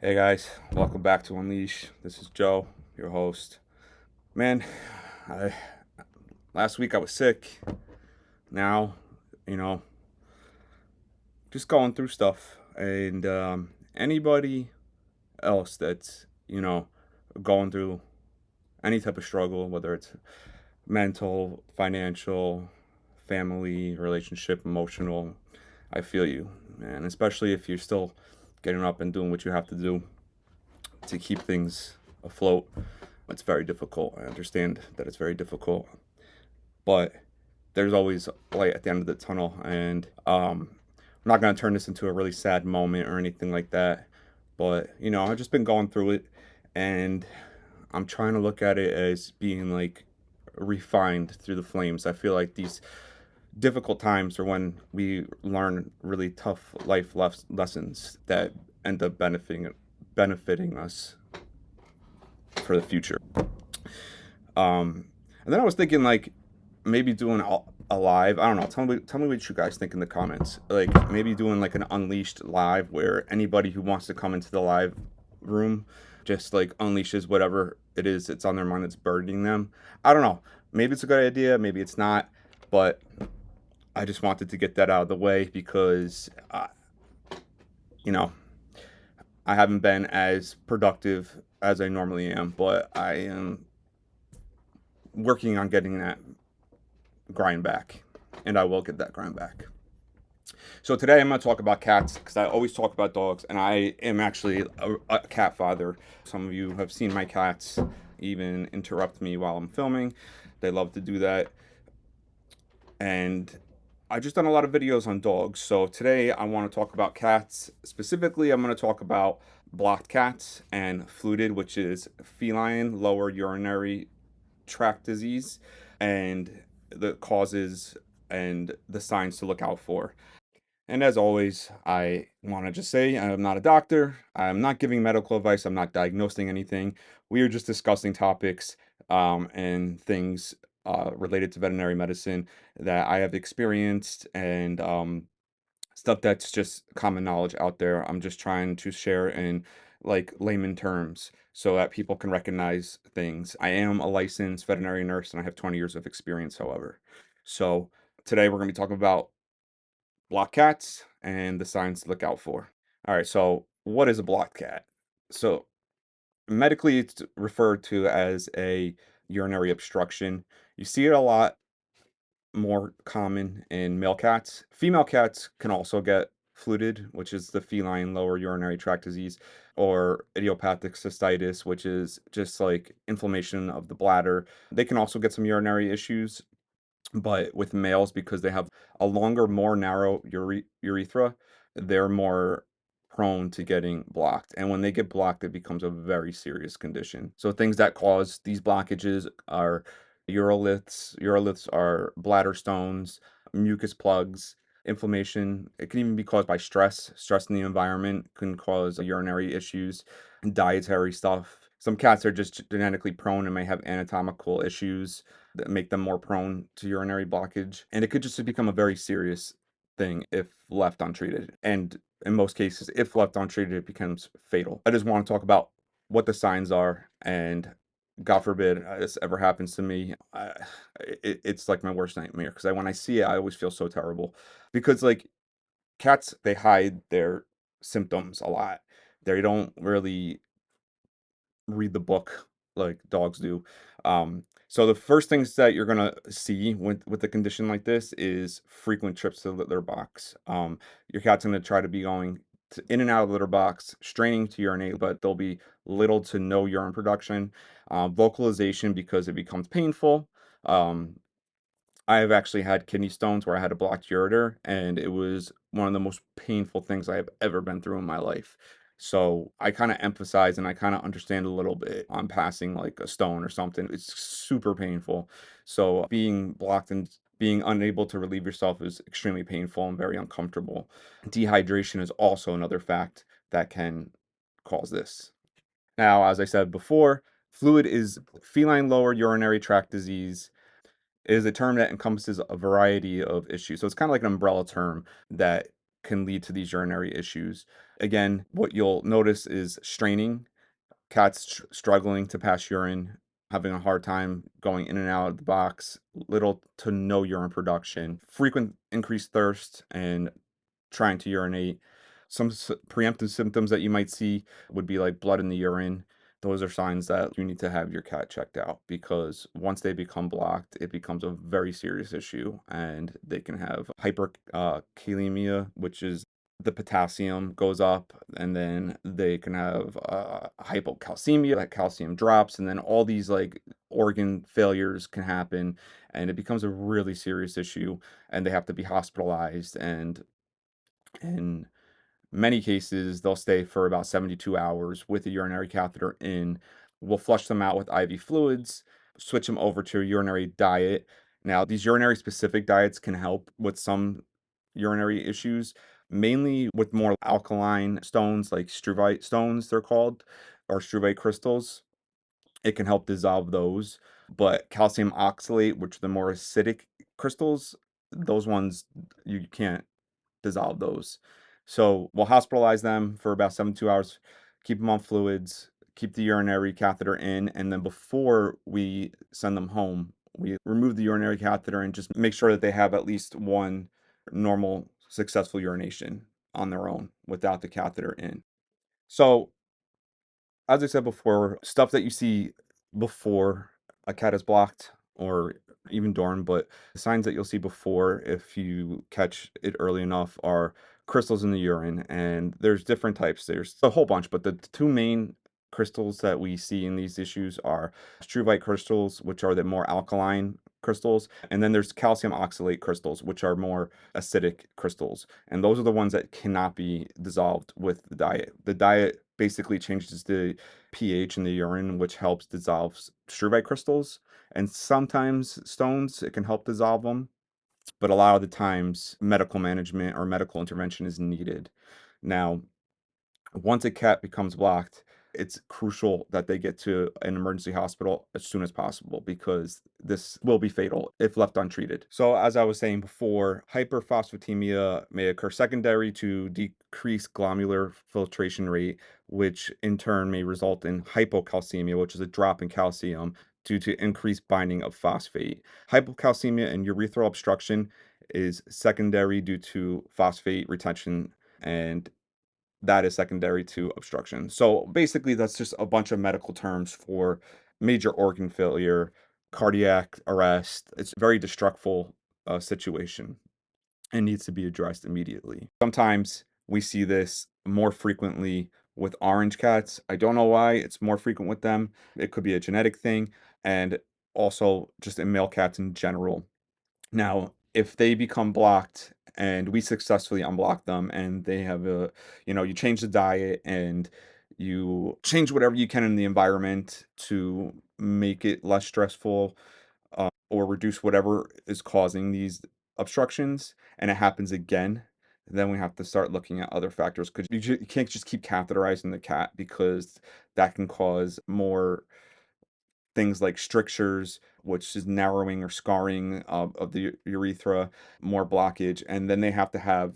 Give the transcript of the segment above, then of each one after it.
Hey guys, welcome back to Unleash. This is Joe, your host. Man, I last week I was sick. Now, you know, just going through stuff. And anybody else that's going through any type of struggle, whether it's mental, financial, family, relationship, emotional, I feel you, man. Especially if you're still getting up and doing what you have to do to keep things afloat. It's very difficult. I understand that it's very difficult, but there's always light at the end of the tunnel. And I'm not going to turn this into a really sad moment or anything like that. But, I've just been going through it, and I'm trying to look at it as being like refined through the flames. I feel like these difficult times are when we learn really tough life lessons that end up benefiting us for the future. And then I was thinking like maybe doing a live. I don't know. Tell me what you guys think in the comments. Like maybe doing like an unleashed live where anybody who wants to come into the live room just like unleashes whatever it is that's on their mind that's burdening them. I don't know. Maybe it's a good idea. Maybe it's not. But I just wanted to get that out of the way because you know I haven't been as productive as I normally am, but I am working on getting that grind back, and I will get that grind back. So today I'm going to talk about cats because I always talk about dogs, and I am actually a cat father. Some of you have seen my cats even interrupt me while I'm filming. They love to do that, and I've just done a lot of videos on dogs. So today I want to talk about cats. Specifically, I'm going to talk about blocked cats and fluted, which is feline lower urinary tract disease, and the causes and the signs to look out for. And as always, I want to just say I'm not a doctor. I'm not giving medical advice. I'm not diagnosing anything. We are just discussing topics and things related to veterinary medicine that I have experienced and stuff that's just common knowledge out there. I'm just trying to share in like layman terms so that people can recognize things. I am a licensed veterinary nurse and I have 20 years of experience, however. So today we're going to be talking about block cats and the signs to look out for. All right, so what is a blocked cat? So medically, it's referred to as a urinary obstruction. You see it a lot more common in male cats. Female cats can also get fluted, which is the feline lower urinary tract disease, or idiopathic cystitis, which is just like inflammation of the bladder. They can also get some urinary issues, but with males, because they have a longer, more narrow urethra, they're more prone to getting blocked. And when they get blocked, it becomes a very serious condition. So things that cause these blockages are uroliths. Uroliths are bladder stones, mucus plugs, inflammation. It can even be caused by stress. Stress in the environment can cause urinary issues, dietary stuff. Some cats are just genetically prone and may have anatomical issues that make them more prone to urinary blockage. And it could just become a very serious thing if left untreated. And in most cases, if left untreated, it becomes fatal. I just want to talk about what the signs are, and God forbid this ever happens to me. It's like my worst nightmare because when I see it, I always feel so terrible because like cats, they hide their symptoms a lot. They don't really read the book like dogs do. So the first things that you're gonna see with a condition like this is frequent trips to the litter box. Your cat's gonna try to be going in and out of the litter box, straining to urinate, but there'll be little to no urine production. Vocalization because it becomes painful. Um, I have actually had kidney stones where I had a blocked ureter, and it was one of the most painful things I have ever been through in my life. So I kind of emphasize and I kind of understand a little bit on passing like a stone or something. It's super painful. So being blocked and being unable to relieve yourself is extremely painful and very uncomfortable. Dehydration is also another fact that can cause this. Now, as I said before, fluid is feline lower urinary tract disease is a term that encompasses a variety of issues. So it's kind of like an umbrella term that can lead to these urinary issues. Again, what you'll notice is straining, cats struggling to pass urine, having a hard time going in and out of the box, little to no urine production, frequent increased thirst, and trying to urinate. Some preemptive symptoms that you might see would be like blood in the urine. Those are signs that you need to have your cat checked out, because once they become blocked, it becomes a very serious issue, and they can have hyperkalemia, which is the potassium goes up, and then they can have hypocalcemia, that calcium drops, and then all these like organ failures can happen, and it becomes a really serious issue, and they have to be hospitalized, and in many cases, they'll stay for about 72 hours with a urinary catheter in. We'll flush them out with IV fluids, switch them over to a urinary diet. Now, these urinary specific diets can help with some urinary issues, mainly with more alkaline stones like struvite stones, they're called, or struvite crystals. It can help dissolve those. But calcium oxalate, which are the more acidic crystals, those ones you can't dissolve those. So we'll hospitalize them for about 72 hours, keep them on fluids, keep the urinary catheter in, and then before we send them home, we remove the urinary catheter and just make sure that they have at least one normal, successful urination on their own without the catheter in. So as I said before, stuff that you see before a cat is blocked or even during, but the signs that you'll see before if you catch it early enough are crystals in the urine. And there's different types. There's a whole bunch, but the two main crystals that we see in these issues are struvite crystals, which are the more alkaline crystals, and then there's calcium oxalate crystals, which are more acidic crystals, and those are the ones that cannot be dissolved with the diet. The diet basically changes the pH in the urine, which helps dissolve struvite crystals, and sometimes stones, it can help dissolve them, but a lot of the times medical management or medical intervention is needed. Now, once a cat becomes blocked, it's crucial that they get to an emergency hospital as soon as possible, because this will be fatal if left untreated. So, as I was saying before, hyperphosphatemia may occur secondary to decreased glomerular filtration rate, which in turn may result in hypocalcemia, which is a drop in calcium due to increased binding of phosphate. Hypocalcemia and urethral obstruction is secondary due to phosphate retention, and that is secondary to obstruction. So basically, that's just a bunch of medical terms for major organ failure, cardiac arrest. It's a very destructive situation and needs to be addressed immediately. Sometimes we see this more frequently with orange cats. I don't know why it's more frequent with them. It could be a genetic thing, and also just in male cats in general. Now, if they become blocked and we successfully unblock them, and they have you change the diet and you change whatever you can in the environment to make it less stressful, or reduce whatever is causing these obstructions, and it happens again, then we have to start looking at other factors, because you can't just keep catheterizing the cat, because that can cause more things like strictures, which is narrowing or scarring of the urethra, more blockage, and then they have to have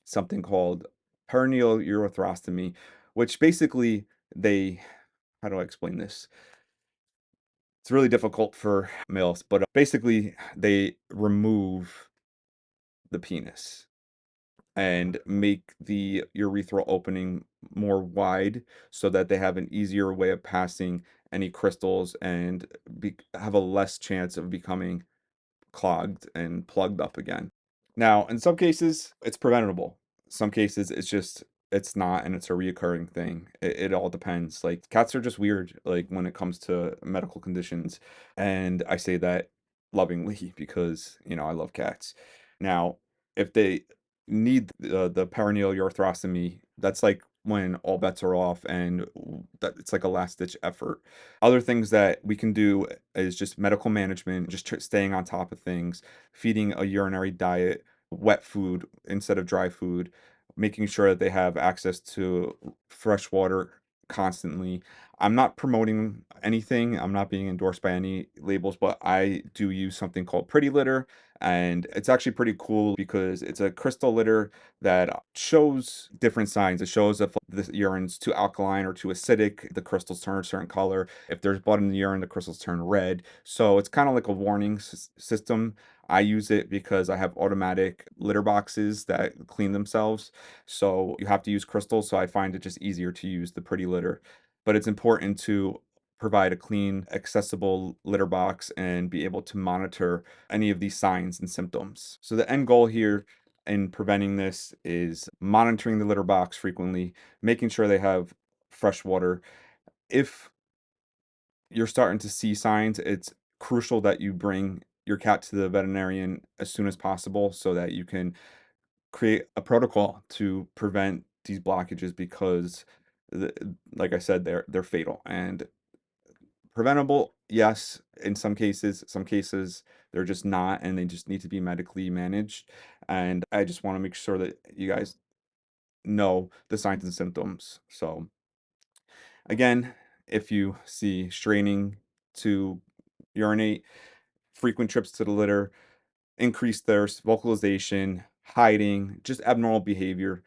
something called perineal urethrostomy, which basically they how do I explain this? It's really difficult for males, but basically they remove the penis and make the urethral opening more wide, so that they have an easier way of passing any crystals and have a less chance of becoming clogged and plugged up again. Now, in some cases, it's preventable. Some cases, it's not, and it's a reoccurring thing. It all depends. Like, cats are just weird, like, when it comes to medical conditions, and I say that lovingly because, I love cats. Now, if they need the perineal urethrostomy, that's like when all bets are off, and that it's like a last ditch effort. Other things that we can do is just medical management, just staying on top of things, feeding a urinary diet, wet food instead of dry food, making sure that they have access to fresh water constantly. I'm not promoting anything. I'm not being endorsed by any labels, but I do use something called Pretty Litter. And it's actually pretty cool because it's a crystal litter that shows different signs. It shows if the urine's too alkaline or too acidic, the crystals turn a certain color. If there's blood in the urine, the crystals turn red. So it's kind of like a warning system. I use it because I have automatic litter boxes that clean themselves. So you have to use crystals. So I find it just easier to use the Pretty Litter. But it's important to provide a clean, accessible litter box and be able to monitor any of these signs and symptoms. So the end goal here in preventing this is monitoring the litter box frequently, making sure they have fresh water. If you're starting to see signs, it's crucial that you bring your cat to the veterinarian as soon as possible so that you can create a protocol to prevent these blockages because the, like I said, they're fatal and preventable, yes, in some cases they're just not, and they just need to be medically managed. And I just want to make sure that you guys know the signs and symptoms. So again, if you see straining to urinate, frequent trips to the litter, increased thirst, vocalization, hiding, just abnormal behavior,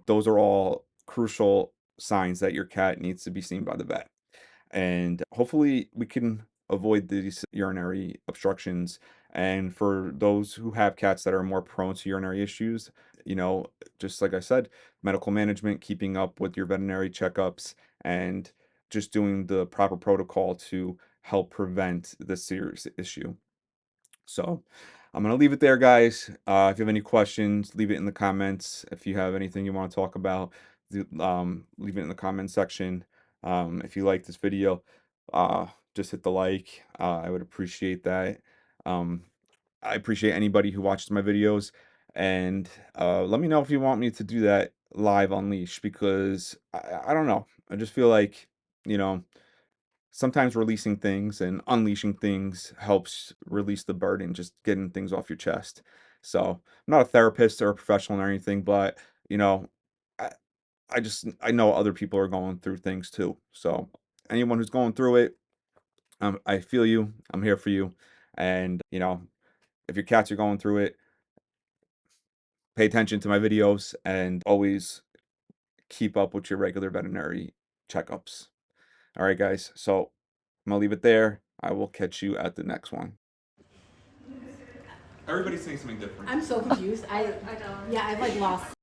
those are all crucial signs that your cat needs to be seen by the vet. And hopefully we can avoid these urinary obstructions. And for those who have cats that are more prone to urinary issues, you know, just like I said, medical management, keeping up with your veterinary checkups, and just doing the proper protocol to help prevent this serious issue. So I'm going to leave it there, guys. If you have any questions, leave it in the comments. If you have anything you want to talk about, leave it in the comment section. If you like this video, uh, just hit the like. I would appreciate that. Um, I appreciate anybody who watches my videos. And let me know if you want me to do that live on Leash because I don't know. I just feel like, you know, sometimes releasing things and unleashing things helps release the burden, just getting things off your chest. So I'm not a therapist or a professional or anything, but you know, I, I know other people are going through things too. So anyone who's going through it, I feel you. I'm here for you. And you know, if your cats are going through it, pay attention to my videos and always keep up with your regular veterinary checkups. All right, guys. So I'm gonna leave it there. I will catch you at the next one. Everybody's saying something different. I'm so confused. Yeah, I've like lost.